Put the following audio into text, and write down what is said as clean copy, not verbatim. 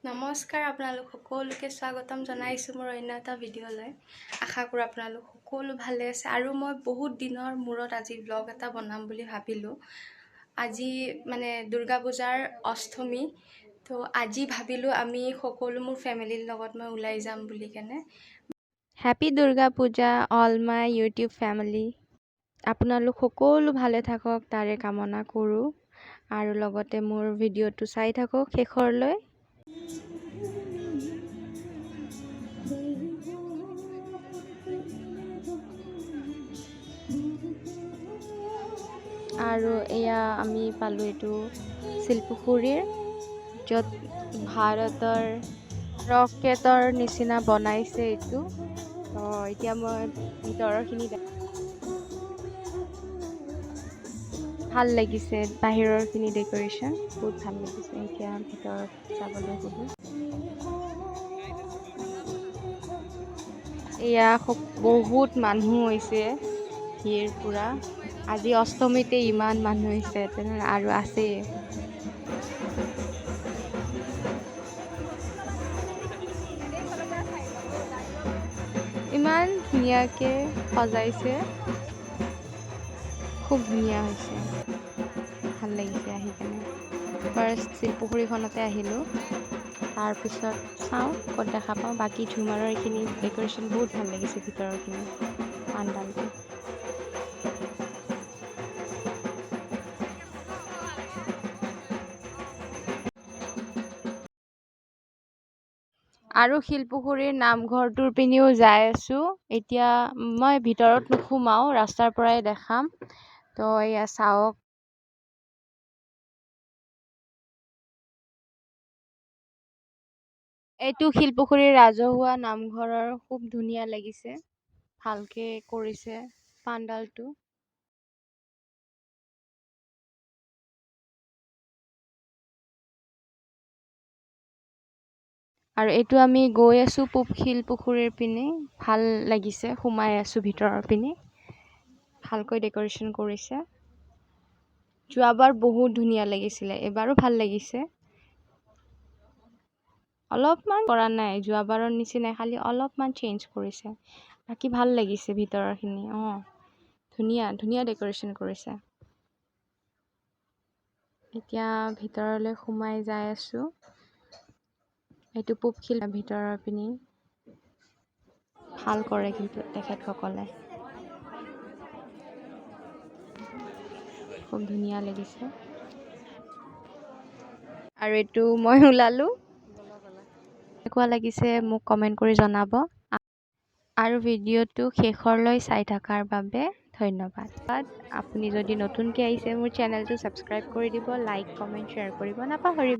নমস্কাৰ, আপোনালোক সকলোকে স্বাগতম জনাইছোঁ মোৰ অন্য এটা ভিডিঅ'লৈ। আশা কৰোঁ আপোনালোক সকলো ভালে আছে আৰু মই বহুত দিনৰ মূৰত আজি ব্লগ এটা বনাম বুলি ভাবিলোঁ। আজি মানে দুৰ্গা পূজাৰ অষ্টমী, তো আজি ভাবিলোঁ আমি সকলো মোৰ ফেমিলিৰ লগত মই ওলাই যাম বুলি কেনে। Happy Durga Puja all my YouTube family. আপোনালোক সকলো ভালে থাকক তাৰে কামনা কৰোঁ আৰু লগতে মোৰ ভিডিঅ'টো চাই থাকক শেষৰলৈ। আৰু এয়া আমি পালোঁ এইটো শিলপুখুৰীৰ, য'ত ভাৰতৰ ৰকেটৰ নিচিনা বনাইছে এইটো। তো এতিয়া মই ভিতৰৰখিনি ভাল লাগিছে, বাহিৰৰখিনি ডেক'ৰেশ্যন বহুত ভাল লাগিছে। এতিয়া ভিতৰত যাবলৈ গ'লোঁ। এয়া বহুত মানুহ হৈছে, ভিৰ পুৰা। আজি অষ্টমীতে ইমান মানুহ হৈছে, তেনেহ'লে আৰু আছেই। ইমান ধুনীয়াকৈ সজাইছে, খুব ধুনীয়া হৈছে, ভাল লাগিছে আহি কেনে। ফাৰ্ষ্ট শিলপুখুৰীখনতে আহিলোঁ, তাৰপিছত চাওঁ ক'ত দেখা পাওঁ। বাকী ঝুমাৰৰ এইখিনি ডেক'ৰেশ্যন বহুত ভাল লাগিছে, ভিতৰৰখিনি পাণ্ডালটো। আৰু শিলপুখুৰীৰ নামঘৰটোৰ পিনেও যাই আছোঁ। এতিয়া মই ভিতৰত নোসোমাওঁ, ৰাস্তাৰ পৰাই দেখাম। তো এয়া চাওক, এইটো শিলপুখুৰীৰ ৰাজহুৱা নামঘৰৰ, খুব ধুনীয়া লাগিছে, ভালকে কৰিছে পাণ্ডালটো। আৰু এইটো আমি গৈ আছোঁ পূব শিলপুখুৰীৰ পিনে। ভাল লাগিছে, সোমাই আছোঁ ভিতৰৰ পিনে, ভালকৈ ডেক'ৰেশ্যন কৰিছে। যোৱাবাৰ বহুত ধুনীয়া লাগিছিলে, এবাৰো ভাল লাগিছে। অলপমান কৰা নাই, যোৱাবাৰৰ নিচিনাই, খালি অলপমান চেঞ্জ কৰিছে। বাকী ভাল লাগিছে ভিতৰৰখিনি। ধুনীয়া ধুনীয়া ডেক'ৰেশ্যন কৰিছে। এতিয়া ভিতৰলৈ সোমাই যাই আছোঁ। এইটো পূব শিল ভিতৰৰ পিনে ভাল কৰে কিন্তু তেখেতসকলে, খুব ধুনীয়া লাগিছে। আৰু এইটো মই ওলালোঁ, কেনেকুৱা লাগিছে মোক কমেণ্ট কৰি জনাব। আৰু ভিডিঅ'টো শেষৰলৈ চাই থকাৰ বাবে ধন্যবাদ। আপুনি যদি নতুনকৈ আহিছে মোৰ চেনেলটো ছাবস্ক্ৰাইব কৰি দিব, লাইক কমেণ্ট শ্বেয়াৰ কৰিব নাপাহৰিব।